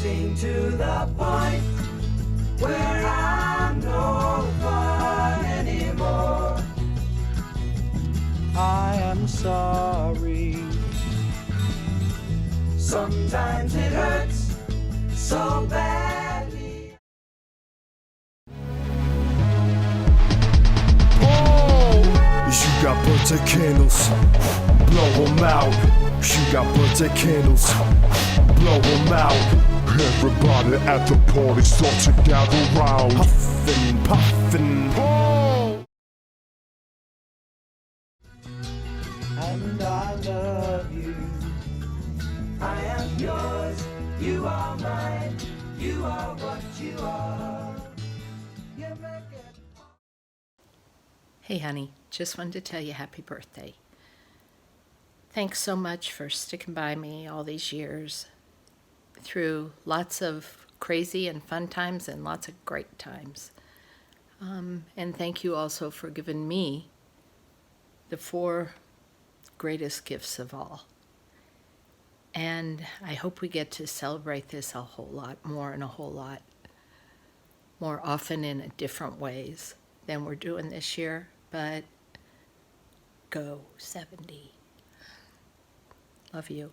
getting to the point where I'm no fun anymore. I am sorry. Sometimes it hurts so badly. You got birthday candles, blow them out. You got birthday candles, blow them out. Everybody at the party start to gather round. Puffin', puffin', oh! And I love you. I am yours, you are mine. You are what you are. You make it. Hey honey, just wanted to tell you happy birthday. Thanks so much for sticking by me all these years through lots of crazy and fun times and lots of great times. And thank you also for giving me the 4 greatest gifts of all. And I hope we get to celebrate this a whole lot more and a whole lot more often in different ways than we're doing this year. But go 70. Love you.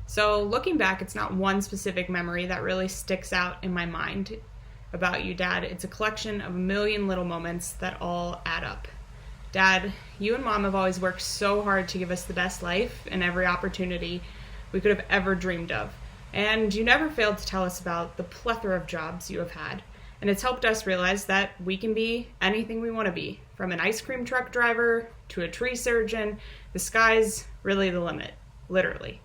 So looking back, it's not one specific memory that really sticks out in my mind about you, Dad. It's a collection of a million little moments that all add up. Dad, you and Mom have always worked so hard to give us the best life and every opportunity we could have ever dreamed of. And you never failed to tell us about the plethora of jobs you have had. And it's helped us realize that we can be anything we want to be, from an ice cream truck driver to a tree surgeon. The sky's really the limit, literally.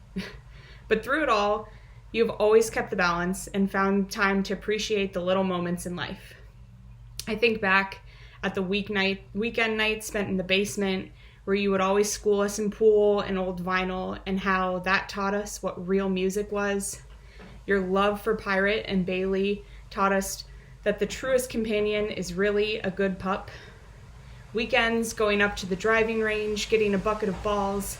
But through it all, you've always kept the balance and found time to appreciate the little moments in life. I think back at the weekend nights spent in the basement, where you would always school us in pool and old vinyl, and how that taught us what real music was. Your love for Pirate and Bailey taught us that the truest companion is really a good pup. Weekends going up to the driving range, getting a bucket of balls,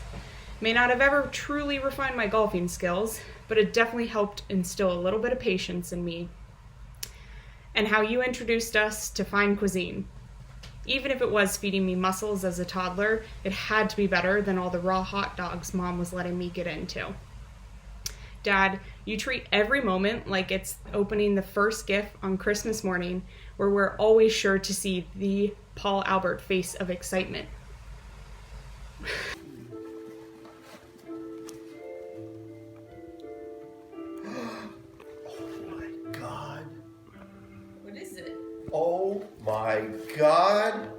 may not have ever truly refined my golfing skills, but it definitely helped instill a little bit of patience in me. And how you introduced us to fine cuisine. Even if it was feeding me mussels as a toddler, it had to be better than all the raw hot dogs Mom was letting me get into. Dad, you treat every moment like it's opening the first gift on Christmas morning, where we're always sure to see the Paul Albert face of excitement. God. What is it? Oh my God.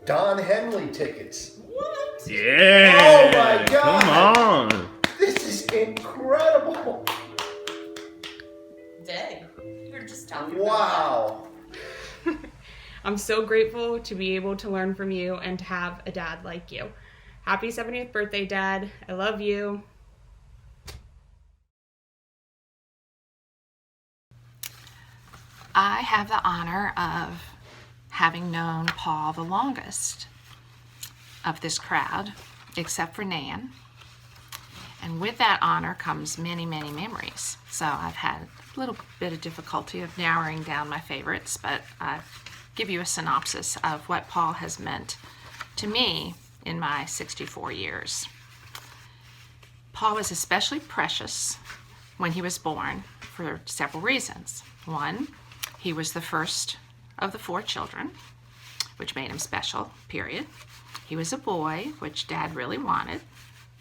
Don Henley tickets. What? Yeah. Oh my God. Come on. This is incredible. Dang. You were just talking Wow. I'm so grateful to be able to learn from you and to have a dad like you. Happy 70th birthday, Dad. I love you. I have the honor of having known Paul the longest of this crowd, except for Nan. And with that honor comes many, many memories. So I've had a little bit of difficulty of narrowing down my favorites, but I'll give you a synopsis of what Paul has meant to me in my 64 years. Paul was especially precious when he was born for several reasons. One, he was the first of the 4 children, which made him special, period. He was a boy, which Dad really wanted,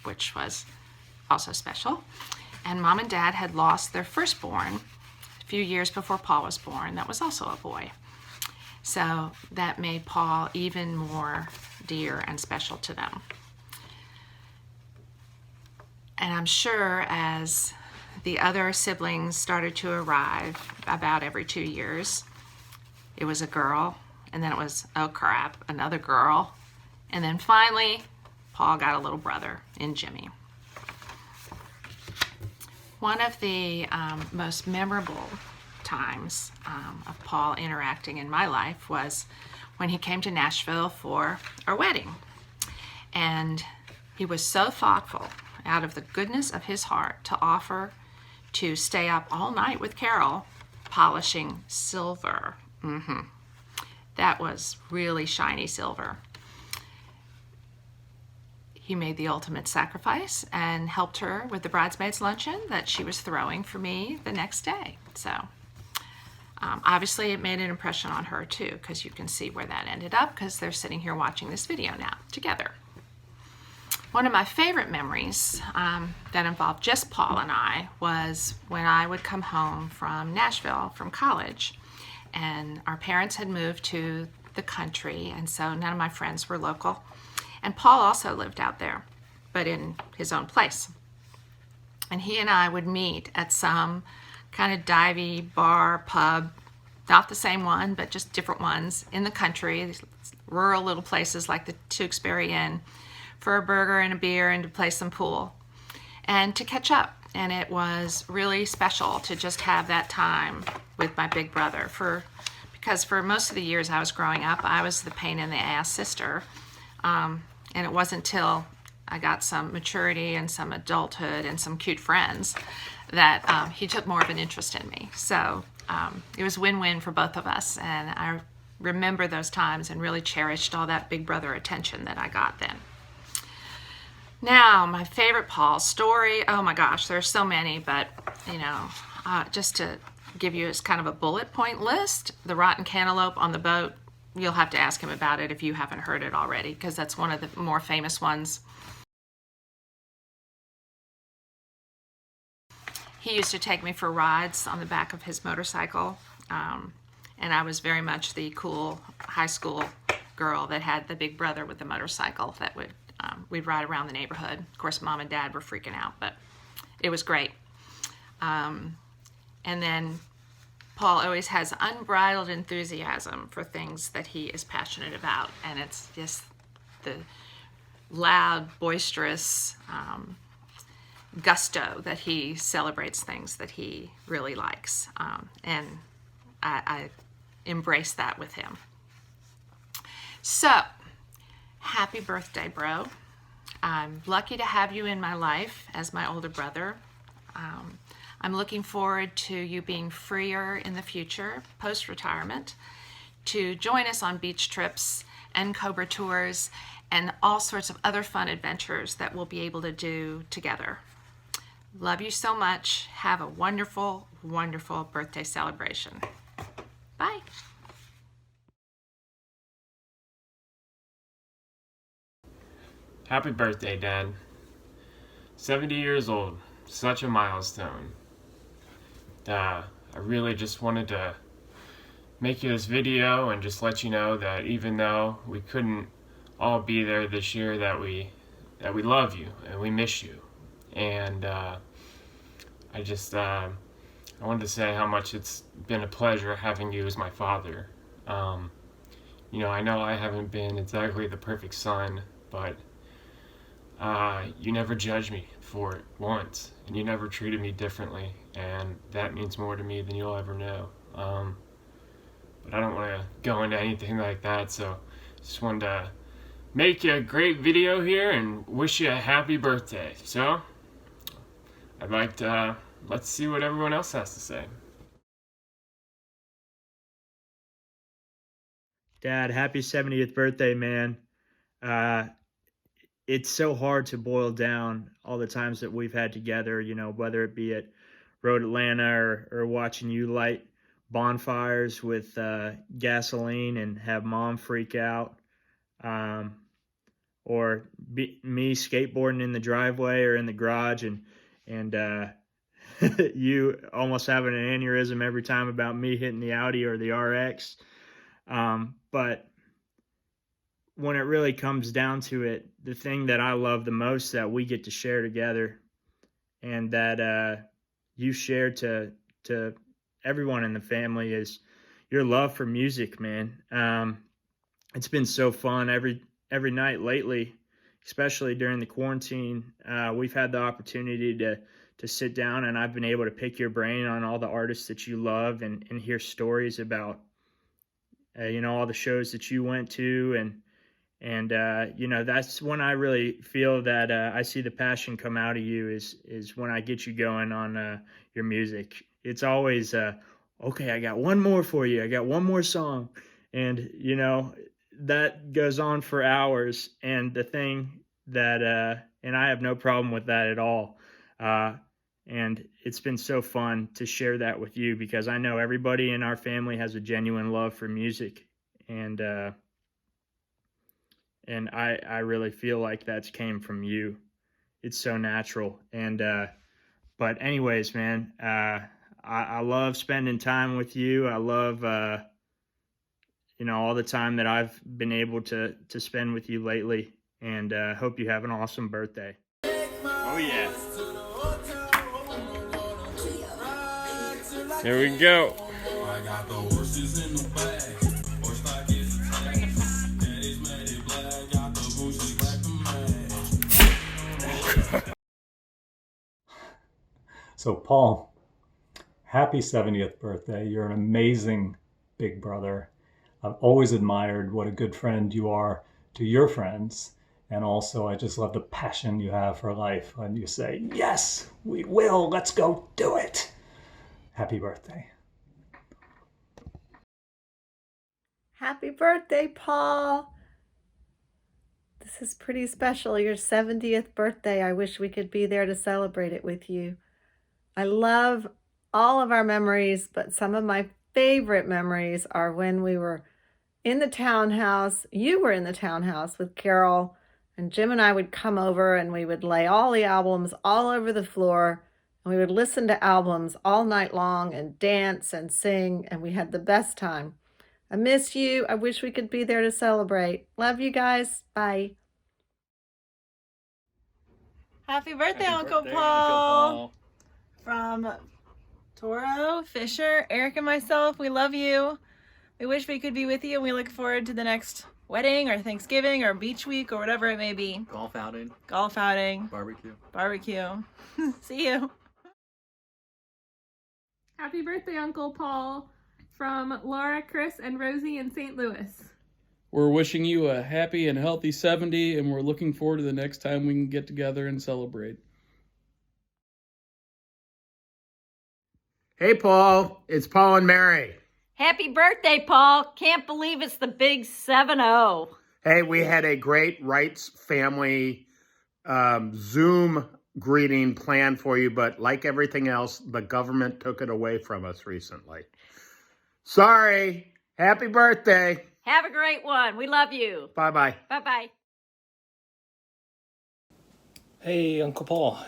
which was also special. And Mom and Dad had lost their firstborn a few years before Paul was born. That was also a boy. So that made Paul even more dear and special to them. And I'm sure as the other siblings started to arrive about every 2 years, it was a girl, and then it was, oh crap, another girl. And then finally, Paul got a little brother in Jimmy. One of the most memorable times of Paul interacting in my life was when he came to Nashville for our wedding. And he was so thoughtful out of the goodness of his heart, to offer to stay up all night with Carol polishing silver. That was really shiny silver. He made the ultimate sacrifice and helped her with the bridesmaids' luncheon that she was throwing for me the next day. So obviously it made an impression on her too, because you can see where that ended up, because they're sitting here watching this video now together. One of my favorite memories that involved just Paul and I was when I would come home from Nashville from college, and our parents had moved to the country, and so none of my friends were local. And Paul also lived out there, but in his own place. And he and I would meet at some kind of divey bar, pub, not the same one, but just different ones in the country, rural little places like the Tewksbury Inn, for a burger and a beer and to play some pool and to catch up. And it was really special to just have that time with my big brother, because for most of the years I was growing up, I was the pain in the ass sister. And it wasn't until I got some maturity and some adulthood and some cute friends that he took more of an interest in me. So it was win-win for both of us, and I remember those times and really cherished all that big brother attention that I got then. Now, my favorite Paul story, oh my gosh, there's so many, but just to give you as kind of a bullet point list, the rotten cantaloupe on the boat. You'll have to ask him about it if you haven't heard it already, because that's one of the more famous ones. He used to take me for rides on the back of his motorcycle, and I was very much the cool high school girl that had the big brother with the motorcycle that we'd ride around the neighborhood. Of course, Mom and Dad were freaking out, but it was great. And then Paul always has unbridled enthusiasm for things that he is passionate about, and it's just the loud, boisterous gusto that he celebrates things that he really likes, and I embrace that with him. So, happy birthday, bro. I'm lucky to have you in my life as my older brother. I'm looking forward to you being freer in the future, post-retirement, to join us on beach trips and Cobra tours and all sorts of other fun adventures that we'll be able to do together. Love you so much. Have a wonderful, wonderful birthday celebration. Bye. Happy birthday, Dad. 70 years old. Such a milestone. I really just wanted to make you this video and just let you know that even though we couldn't all be there this year, that we love you and we miss you. And I wanted to say how much it's been a pleasure having you as my father. I know I haven't been exactly the perfect son, but you never judged me for it once, and you never treated me differently, and that means more to me than you'll ever know. But I don't want to go into anything like that, so just wanted to make you a great video here and wish you a happy birthday. So I'd like to let's see what everyone else has to say. Dad, happy 70th birthday, man. It's so hard to boil down all the times that we've had together, whether it be at Road Atlanta or watching you light bonfires with gasoline and have Mom freak out, or me skateboarding in the driveway or in the garage and you almost having an aneurysm every time about me hitting the Audi or the RX. But when it really comes down to it, the thing that I love the most that we get to share together, and that you share to everyone in the family, is your love for music, man. It's been so fun every night lately, especially during the quarantine. We've had the opportunity to sit down, and I've been able to pick your brain on all the artists that you love and hear stories about, all the shows that you went to, And that's when I really feel that I see the passion come out of you is when I get you going on your music. It's always okay, I got one more for you. I got one more song. And that goes on for hours. And the thing that and I have no problem with that at all. And it's been so fun to share that with you, because I know everybody in our family has a genuine love for music. And I really feel like that's came from you. It's so natural. And but anyways, man, I love spending time with you. I love all the time that I've been able to spend with you lately. And hope you have an awesome birthday. Oh yeah. Here we go. I got the horses in the bag. Horse stock is attached. Daddy's made it black. Got the bushes black to match. So, Paul, happy 70th birthday. You're an amazing big brother. I've always admired what a good friend you are to your friends. And also, I just love the passion you have for life when you say, yes, we will. Let's go do it. Happy birthday. Happy birthday, Paul. This is pretty special. Your 70th birthday. I wish we could be there to celebrate it with you. I love all of our memories, but some of my favorite memories are when we were in the townhouse. You were in the townhouse with Carol, and Jim and I would come over and we would lay all the albums all over the floor, and we would listen to albums all night long and dance and sing, and we had the best time. I miss you. I wish we could be there to celebrate. Love you guys. Bye. Happy birthday, Uncle Paul. From Toro, Fisher, Eric, and myself, we love you. We wish we could be with you, and we look forward to the next wedding or Thanksgiving or beach week or whatever it may be. Golf outing. Barbecue. See you. Happy birthday, Uncle Paul, from Laura, Chris, and Rosie in St. Louis. We're wishing you a happy and healthy 70, and we're looking forward to the next time we can get together and celebrate. Hey, Paul. It's Paul and Mary. Happy birthday, Paul. Can't believe it's the big 7-0. Hey, we had a great Wrights family Zoom greeting planned for you, but like everything else, the government took it away from us recently. Sorry. Happy birthday. Have a great one. We love you. Bye-bye. Bye-bye. Hey, Uncle Paul.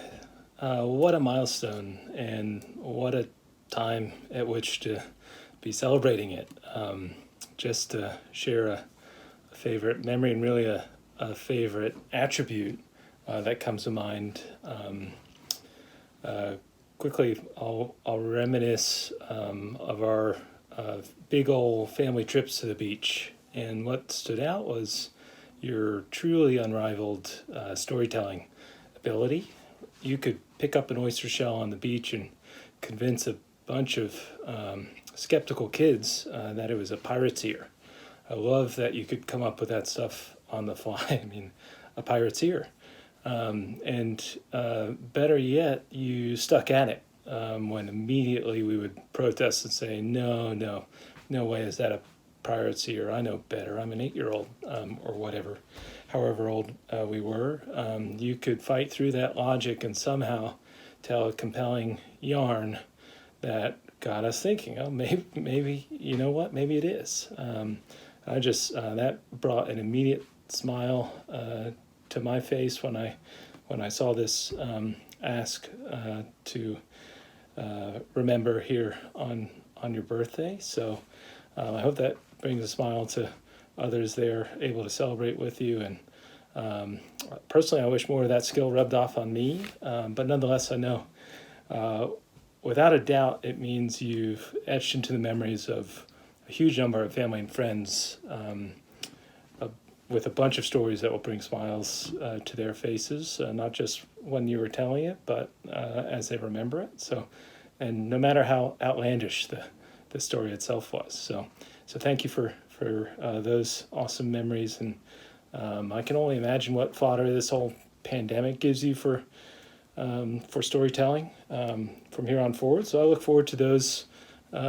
What a milestone, and what a time at which to be celebrating it. Just to share a favorite memory, and really a favorite attribute that comes to mind. Quickly, I'll reminisce of our big old family trips to the beach. And what stood out was your truly unrivaled storytelling ability. You could pick up an oyster shell on the beach and convince a bunch of skeptical kids that it was a pirate's ear. I love that you could come up with that stuff on the fly. I mean, a pirate's ear. And better yet, you stuck at it when immediately we would protest and say, no way is that a pirate's ear. I know better. I'm an 8-year-old or whatever, however old we were. You could fight through that logic and somehow tell a compelling yarn that got us thinking, oh, maybe you know what, maybe it is. I just that brought an immediate smile to my face when I saw this ask to remember here on your birthday. So I hope that brings a smile to others there able to celebrate with you. And personally, I wish more of that skill rubbed off on me. But nonetheless, I know without a doubt, it means you've etched into the memories of a huge number of family and friends with a bunch of stories that will bring smiles to their faces, not just when you were telling it, but as they remember it. So, and no matter how outlandish the story itself was. So thank you for those awesome memories, and I can only imagine what fodder this whole pandemic gives you for storytelling from here on forward. So I look forward to those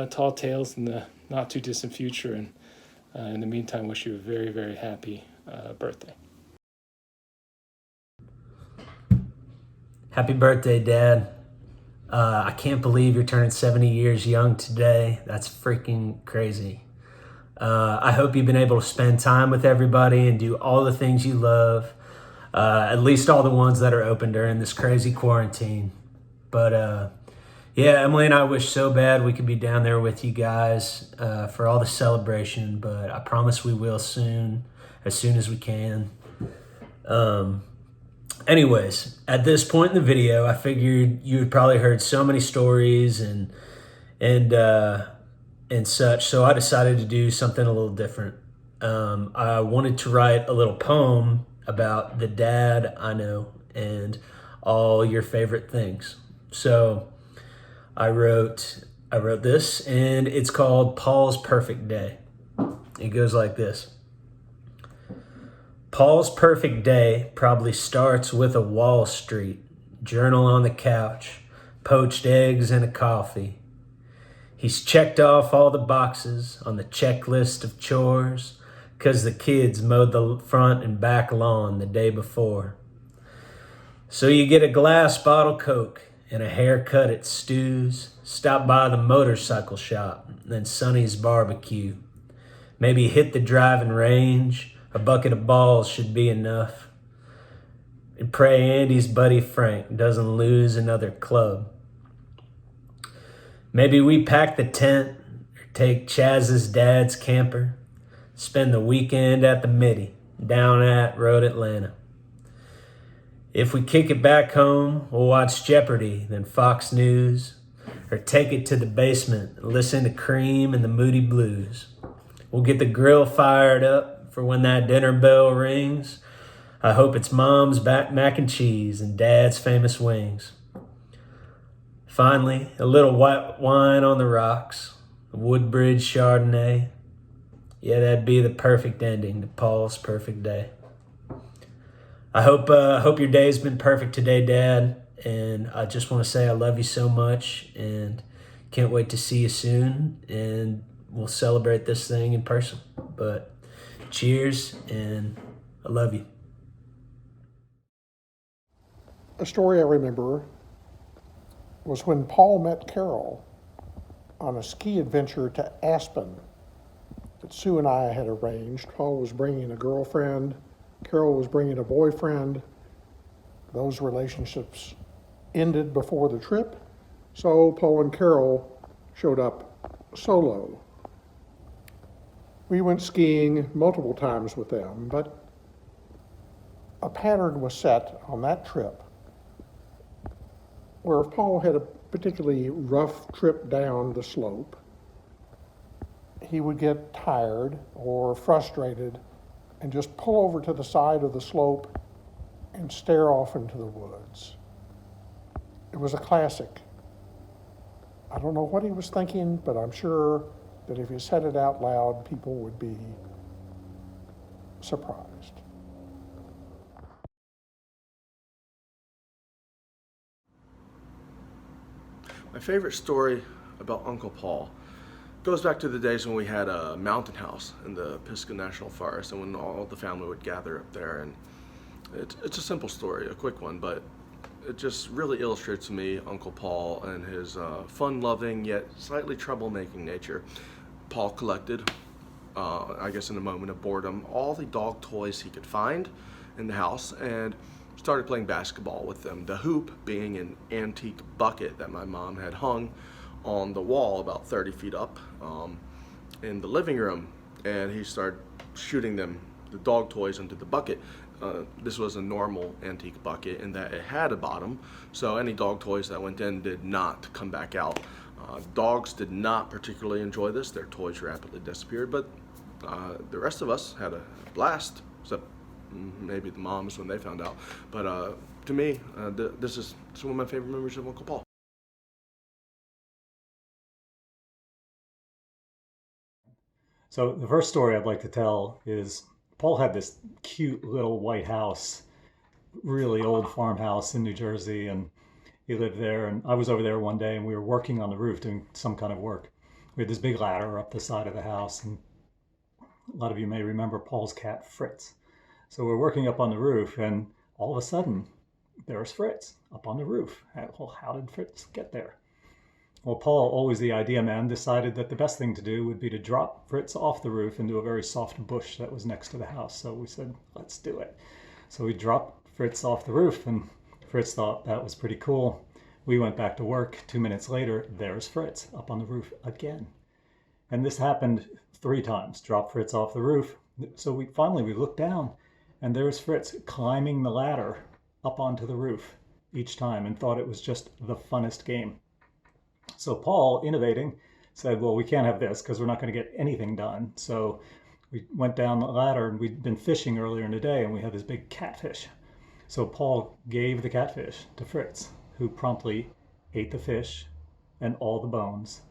tall tales in the not too distant future. And in the meantime, wish you a very, very happy birthday. Happy birthday, Dad. I can't believe you're turning 70 years young today. That's freaking crazy. I hope you've been able to spend time with everybody and do all the things you love, at least all the ones that are open during this crazy quarantine. But yeah, Emily and I wish so bad we could be down there with you guys for all the celebration, but I promise we will soon as we can. Anyways, at this point in the video, I figured you had probably heard so many stories and such, so I decided to do something a little different. I wanted to write a little poem about the dad I know and all your favorite things. So I wrote this, and it's called Paul's Perfect Day. It goes like this. Paul's perfect day probably starts with a Wall Street journal on the couch, poached eggs and a coffee. He's checked off all the boxes on the checklist of chores 'cause the kids mowed the front and back lawn the day before. So you get a glass bottle Coke and a haircut at Stu's, stop by the motorcycle shop, then Sonny's barbecue. Maybe hit the driving range. A bucket of balls should be enough. And pray Andy's buddy Frank doesn't lose another club. Maybe we pack the tent or take Chaz's dad's camper, spend the weekend at the Mitty down at Road Atlanta. If we kick it back home, we'll watch Jeopardy, then Fox News, or take it to the basement and listen to Cream and the Moody Blues. We'll get the grill fired up for when that dinner bell rings. I hope it's Mom's mac and cheese and Dad's famous wings. Finally, a little white wine on the rocks, a Woodbridge Chardonnay. Yeah, that'd be the perfect ending to Paul's perfect day. I hope your day's been perfect today, Dad. And I just want to say I love you so much and can't wait to see you soon. And we'll celebrate this thing in person. But cheers, and I love you. A story I remember was when Paul met Carol on a ski adventure to Aspen that Sue and I had arranged. Paul was bringing a girlfriend, Carol was bringing a boyfriend. Those relationships ended before the trip, so Paul and Carol showed up solo. We went skiing multiple times with them, but a pattern was set on that trip where if Paul had a particularly rough trip down the slope, he would get tired or frustrated and just pull over to the side of the slope and stare off into the woods. It was a classic. I don't know what he was thinking, but I'm sure that if he said it out loud, people would be surprised. My favorite story about Uncle Paul goes back to the days when we had a mountain house in the Pisgah National Forest and when all the family would gather up there. And it's a simple story, a quick one, but it just really illustrates to me Uncle Paul and his fun-loving yet slightly troublemaking nature. Paul collected, I guess in a moment of boredom, all the dog toys he could find in the house and started playing basketball with them. The hoop being an antique bucket that my mom had hung on the wall about 30 feet up in the living room, and he started shooting the dog toys into the bucket. This was a normal antique bucket in that it had a bottom, so any dog toys that went in did not come back out. Dogs did not particularly enjoy this. Their toys rapidly disappeared, but the rest of us had a blast, except maybe the moms when they found out. But to me, this is one of my favorite memories of Uncle Paul. So the first story I'd like to tell is Paul had this cute little white house, really old farmhouse in New Jersey, and he lived there. And I was over there one day, and we were working on the roof doing some kind of work. We had this big ladder up the side of the house, and a lot of you may remember Paul's cat Fritz. So we're working up on the roof, and all of a sudden, there's Fritz up on the roof. Well, how did Fritz get there? Well, Paul, always the idea man, decided that the best thing to do would be to drop Fritz off the roof into a very soft bush that was next to the house. So we said, let's do it. So we dropped Fritz off the roof, and Fritz thought that was pretty cool. We went back to work. 2 minutes later, there's Fritz up on the roof again. And this happened 3 times. Drop Fritz off the roof. So we finally looked down, and there's Fritz climbing the ladder up onto the roof each time, and thought it was just the funnest game. So Paul, innovating, said, well, we can't have this because we're not going to get anything done. So we went down the ladder, and we'd been fishing earlier in the day, and we had this big catfish. So Paul gave the catfish to Fritz, who promptly ate the fish and all the bones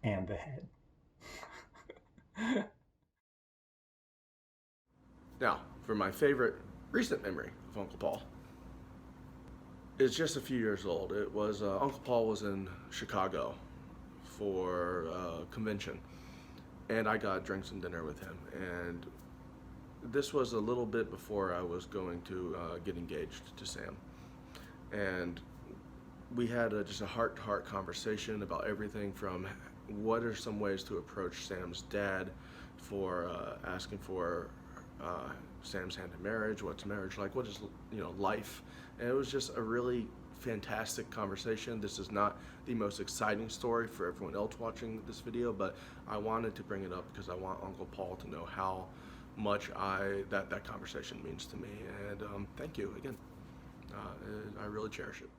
and the head. Now, for my favorite recent memory of Uncle Paul. It's just a few years old. It was Uncle Paul was in Chicago for a convention, and I got drinks and dinner with him. And this was a little bit before I was going to get engaged to Sam, and we had just a heart-to-heart conversation about everything from what are some ways to approach Sam's dad for asking for Sam's hand in marriage, what's marriage like, what is life. And it was just a really fantastic conversation. This is not the most exciting story for everyone else watching this video, but I wanted to bring it up because I want Uncle Paul to know how much that conversation means to me. And thank you again. I really cherish it.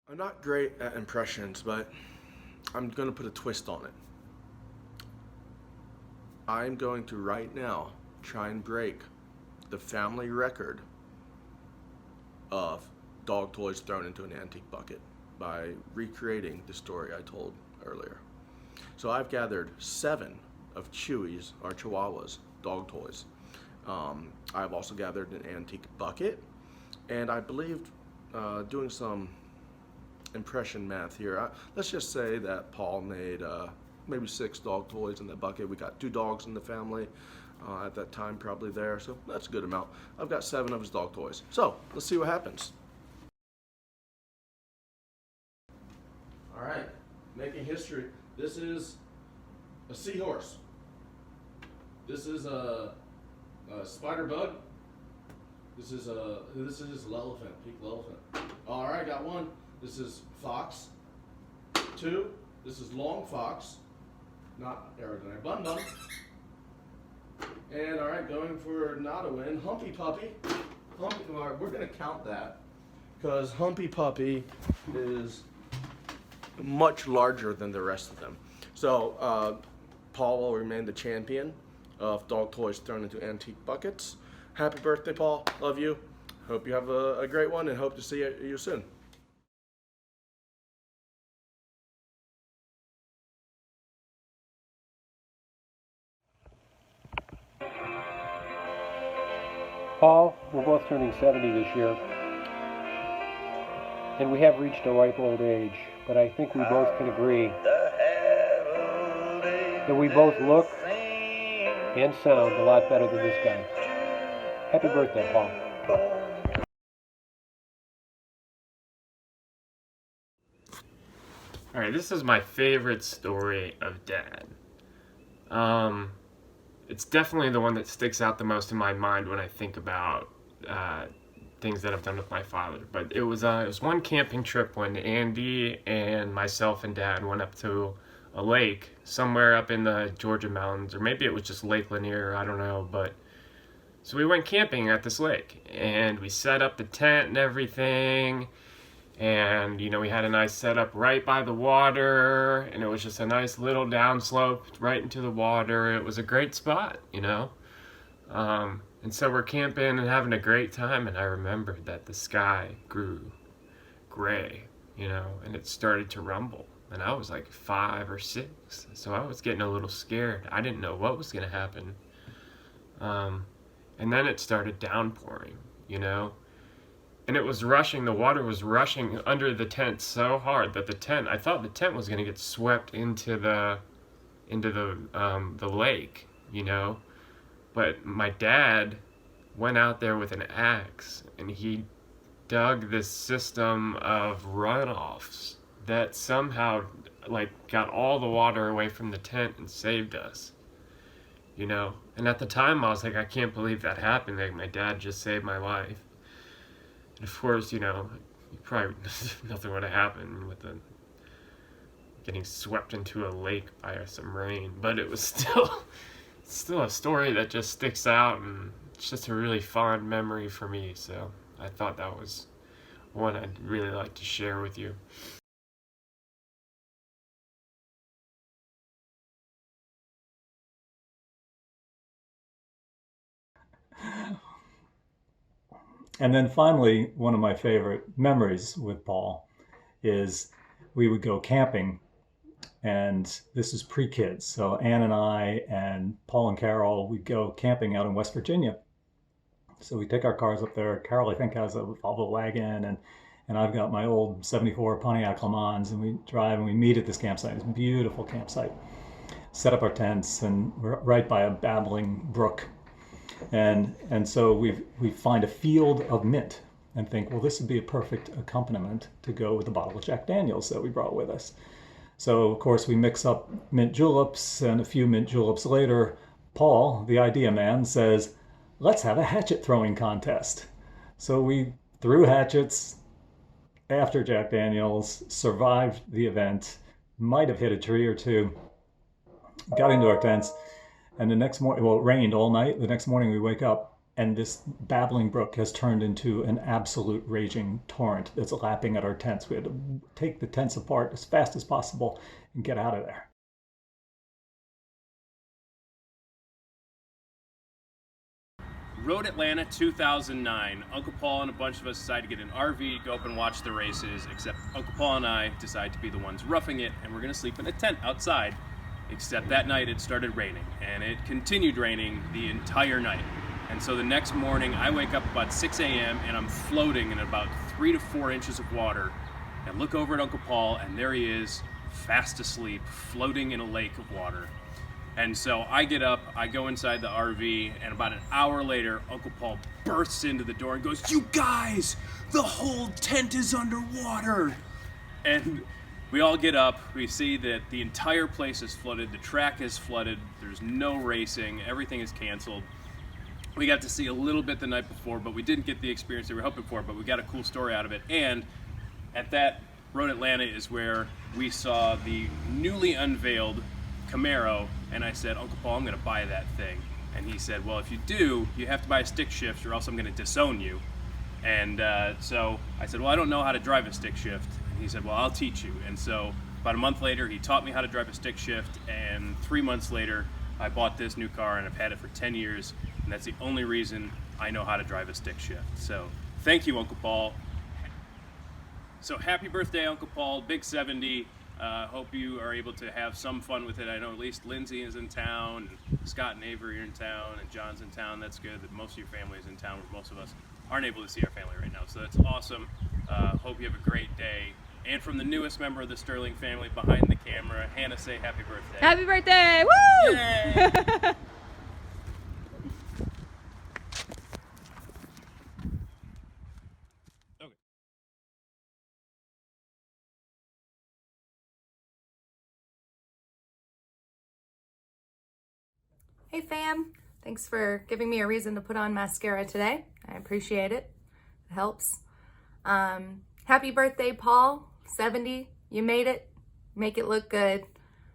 I'm not great at impressions, but I'm going to put a twist on it. I'm going to right now try and break the family record of dog toys thrown into an antique bucket by recreating the story I told earlier. So I've gathered 7 of Chewy's, or Chihuahua's, dog toys. I've also gathered an antique bucket, and I believe doing some impression math here, let's just say that Paul made maybe 6 dog toys in that bucket. We got 2 dogs in the family at that time, probably there, so that's a good amount. I've got 7 of his dog toys. So let's see what happens. All right, making history. This is a seahorse. This is a spider bug. This is elephant, pink elephant. All right, got 1. This is fox. 2. This is long fox, not aerodynamic. Bun bun. And all right, going for not a win. Humpy puppy. All right, we're gonna count that because Humpy puppy is much larger than the rest of them. So Paul will remain the champion of dog toys thrown into antique buckets. Happy birthday, Paul. Love you. Hope you have a great one, and hope to see you soon. Paul, we're both turning 70 this year, and we have reached a ripe old age, but I think we both can agree that we both look and sound a lot better than this guy. Happy birthday, Paul. Alright, this is my favorite story of Dad. It's definitely the one that sticks out the most in my mind when I think about things that I've done with my father. But it was one camping trip when Andy and myself and Dad went up to a lake somewhere up in the Georgia mountains, or maybe it was just Lake Lanier, I don't know. But so we went camping at this lake, and we set up the tent and everything. And, we had a nice setup right by the water, and it was just a nice little downslope right into the water. It was a great spot, And so we're camping and having a great time, and I remembered that the sky grew gray, and it started to rumble. and I was like 5 or 6, so I was getting a little scared. I didn't know what was going to happen. And then it started downpouring, you know, and it was rushing. The water was rushing under the tent so hard that I thought the tent was going to get swept into the lake, you know. But my dad went out there with an axe, and he dug this system of runoffs that somehow like got all the water away from the tent and saved us, you know. And at the time I was like, I can't believe that happened. Like, my dad just saved my life. And of course, you know, probably nothing would have happened with the getting swept into a lake by some rain, but it was still a story that just sticks out, and it's just a really fond memory for me. So I thought that was one I'd really like to share with you. And then finally, one of my favorite memories with Paul is we would go camping, and this is pre-kids. So Ann and I and Paul and Carol, we'd go camping out in West Virginia. So we take our cars up there. Carol, I think, has a Volvo wagon, and I've got my old 74 Pontiac Le Mans, and we drive and we meet at this campsite. It's a beautiful campsite. Set up our tents, and we're right by a babbling brook. And so we find a field of mint and think, well, this would be a perfect accompaniment to go with the bottle of Jack Daniels that we brought with us. So, of course, we mix up mint juleps, and a few mint juleps later, Paul, the idea man, says, let's have a hatchet throwing contest. So we threw hatchets after Jack Daniels, survived the event, might have hit a tree or two, got into our tents, and the next morning, well, it rained all night. The next morning we wake up, and this babbling brook has turned into an absolute raging torrent that's lapping at our tents. We had to take the tents apart as fast as possible and get out of there. Road Atlanta 2009. Uncle Paul and a bunch of us decided to get an RV, go up and watch the races, except Uncle Paul and I decided to be the ones roughing it, and we're going to sleep in a tent outside. Except that night it started raining, and it continued raining the entire night. And so the next morning I wake up about 6 a.m. and I'm floating in about 3 to 4 inches of water, and look over at Uncle Paul, and there he is, fast asleep, floating in a lake of water. And so I get up, I go inside the RV, and about an hour later, Uncle Paul bursts into the door and goes, "You guys, the whole tent is underwater!" And we all get up, we see that the entire place is flooded, the track is flooded, there's no racing, everything is canceled. We got to see a little bit the night before, but we didn't get the experience that we were hoping for, but we got a cool story out of it. And at that Road Atlanta is where we saw the newly unveiled Camaro, and I said, "Uncle Paul, I'm gonna buy that thing." And he said, "Well, if you do, you have to buy a stick shift or else I'm gonna disown you." And so I said, "Well, I don't know how to drive a stick shift." He said, "Well, I'll teach you." And so about a month later, he taught me how to drive a stick shift, and 3 months later, I bought this new car, and I've had it for 10 years, and that's the only reason I know how to drive a stick shift. So thank you, Uncle Paul. So happy birthday, Uncle Paul, big 70. Hope you are able to have some fun with it. I know at least Lindsay is in town, and Scott and Avery are in town, and John's in town. That's good that most of your family is in town, where most of us aren't able to see our family right now. So that's awesome. Hope you have a great day. And from the newest member of the Sterling family behind the camera, Hannah, say happy birthday. Happy birthday! Woo! Yay! Hey fam, thanks for giving me a reason to put on mascara today. I appreciate it. It helps. Happy birthday, Paul. 70. You made it. Make it look good.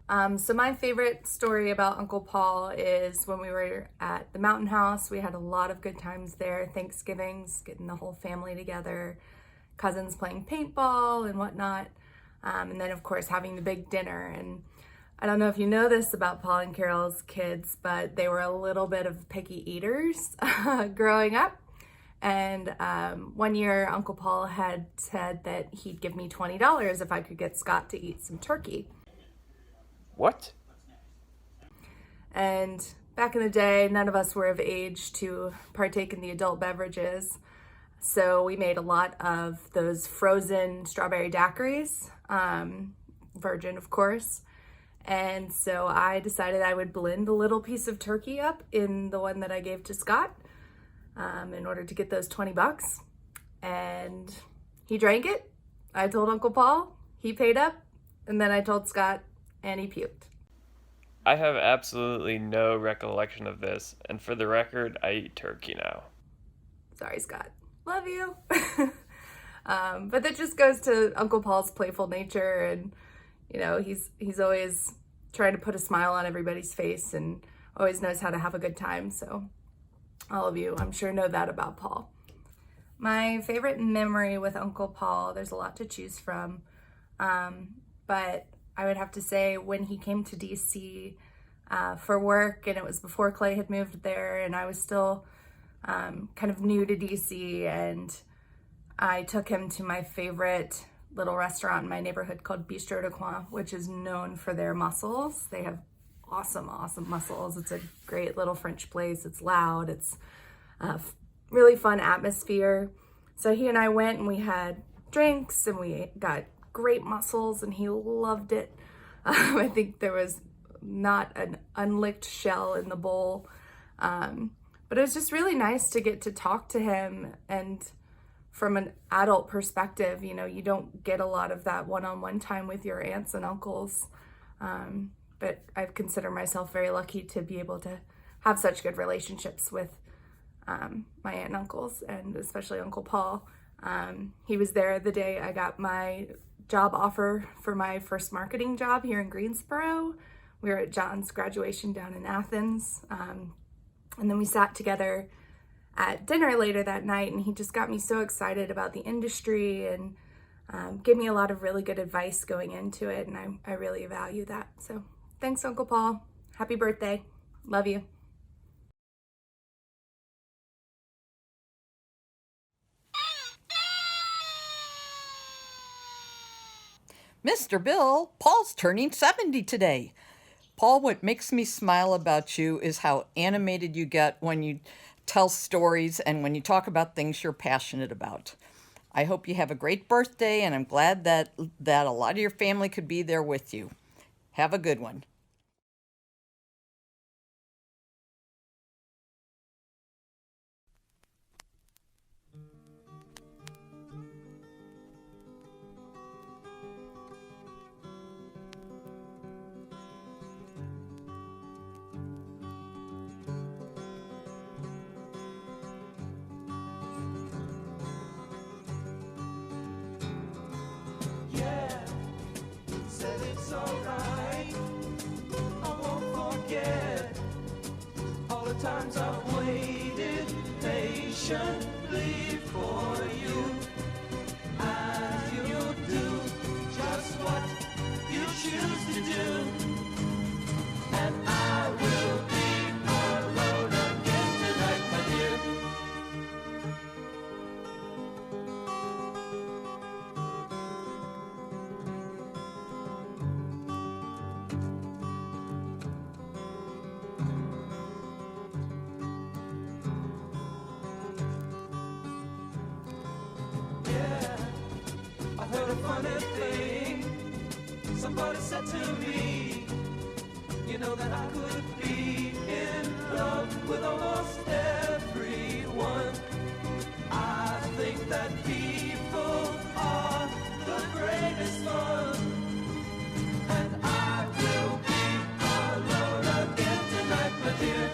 So my favorite story about Uncle Paul is when we were at the mountain house. We had a lot of good times there. Thanksgivings, getting the whole family together, cousins playing paintball and whatnot. And then of course having the big dinner. And I don't know if you know this about Paul and Carol's kids, but they were a little bit of picky eaters growing up. And one year, Uncle Paul had said that he'd give me $20 if I could get Scott to eat some turkey. What? And back in the day, none of us were of age to partake in the adult beverages. So we made a lot of those frozen strawberry daiquiris, virgin, of course. And so I decided I would blend a little piece of turkey up in the one that I gave to Scott in order to get those $20. And he drank it. I told Uncle Paul, he paid up, and then I told Scott, and he puked. I have absolutely no recollection of this, and for the record, I eat turkey now. Sorry, Scott. Love you. But that just goes to Uncle Paul's playful nature, and you know, he's always trying to put a smile on everybody's face and always knows how to have a good time. So all of you, I'm sure, know that about Paul. My favorite memory with Uncle Paul, there's a lot to choose from, but I would have to say when he came to DC for work, and it was before Clay had moved there, and I was still kind of new to DC, and I took him to my favorite little restaurant in my neighborhood called Bistro de Coin, which is known for their mussels. They have awesome mussels. It's a great little French place. It's loud. It's a really fun atmosphere. So he and I went and we had drinks and we got great mussels and he loved it. I think there was not an unlicked shell in the bowl. But it was just really nice to get to talk to him, and from an adult perspective, you know, you don't get a lot of that one-on-one time with your aunts and uncles. But I consider myself very lucky to be able to have such good relationships with my aunt and uncles, and especially Uncle Paul. He was there the day I got my job offer for my first marketing job here in Greensboro. We were at John's graduation down in Athens. And then we sat together at dinner later that night, and he just got me so excited about the industry and gave me a lot of really good advice going into it, and I really value that. So thanks, Uncle Paul. Happy birthday. Love you. Mr. Bill, Paul's turning 70 today. Paul, what makes me smile about you is how animated you get when you tell stories and when you talk about things you're passionate about. I hope you have a great birthday, and I'm glad that a lot of your family could be there with you. Have a good one. Said it's alright. I won't forget all the times I've waited patiently for you. And you'll do just what you choose to do. And I will be alone again tonight, my dear. I heard a funny thing. Somebody said to me, you know that I could be in love with almost everyone. I think that people are the greatest fun. And I will be alone again tonight, my dear.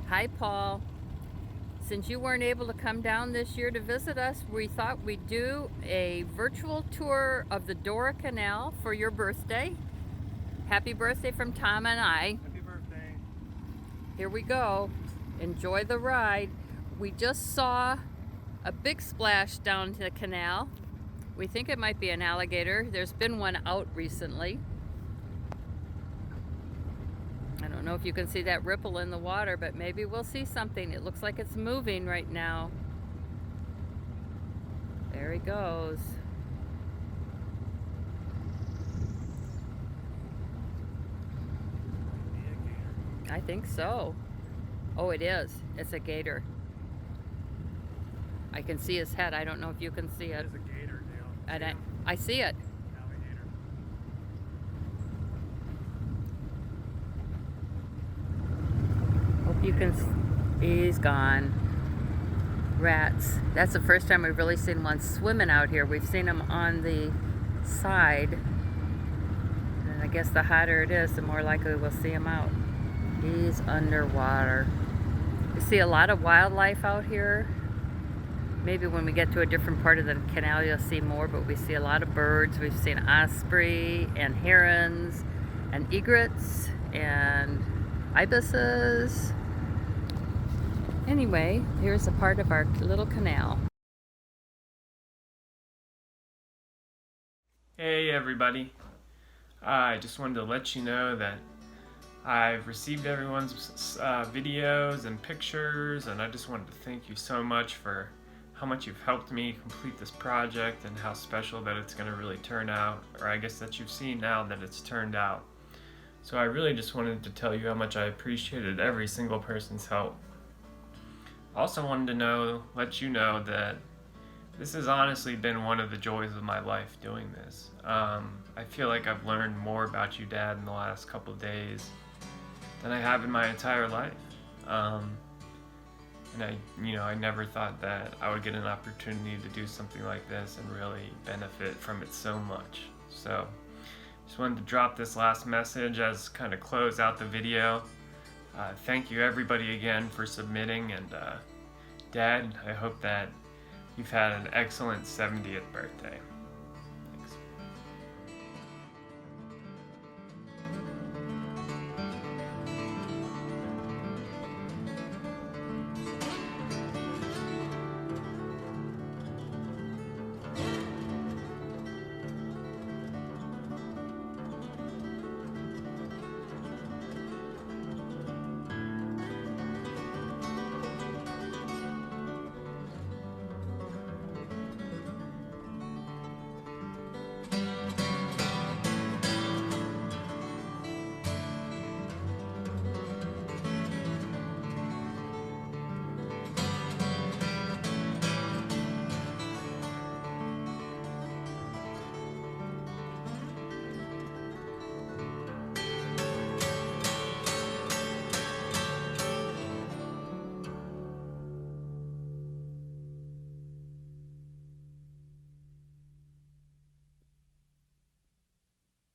Hi, Paul. Since you weren't able to come down this year to visit us, we thought we'd do a virtual tour of the Dora Canal for your birthday. Happy birthday from Tom and I. Happy birthday. Here we go. Enjoy the ride. We just saw a big splash down the canal. We think it might be an alligator. There's been one out recently. I don't know if you can see that ripple in the water, but maybe we'll see something. It looks like it's moving right now. There he goes. I think so. Oh, it is. It's a gator. I can see his head. I don't know if you can see it. It's a gator, Dale. And I see it. Alligator. Hope you can. He's gone. Rats. That's the first time we've really seen one swimming out here. We've seen them on the side. And I guess the hotter it is, the more likely we'll see him out. He's underwater. We see a lot of wildlife out here. Maybe when we get to a different part of the canal you'll see more, but we see a lot of birds. We've seen osprey and herons and egrets and ibises. Anyway, here's a part of our little canal. Hey everybody. I just wanted to let you know that I've received everyone's videos and pictures, and I just wanted to thank you so much for how much you've helped me complete this project and how special that it's going to really turn out, or I guess that you've seen now that it's turned out. So I really just wanted to tell you how much I appreciated every single person's help. I also wanted to let you know that this has honestly been one of the joys of my life doing this. I feel like I've learned more about you, Dad, in the last couple of days than I have in my entire life. And I never thought that I would get an opportunity to do something like this and really benefit from it so much. So, just wanted to drop this last message as kind of close out the video. Thank you everybody again for submitting, and Dad, I hope that you've had an excellent 70th birthday.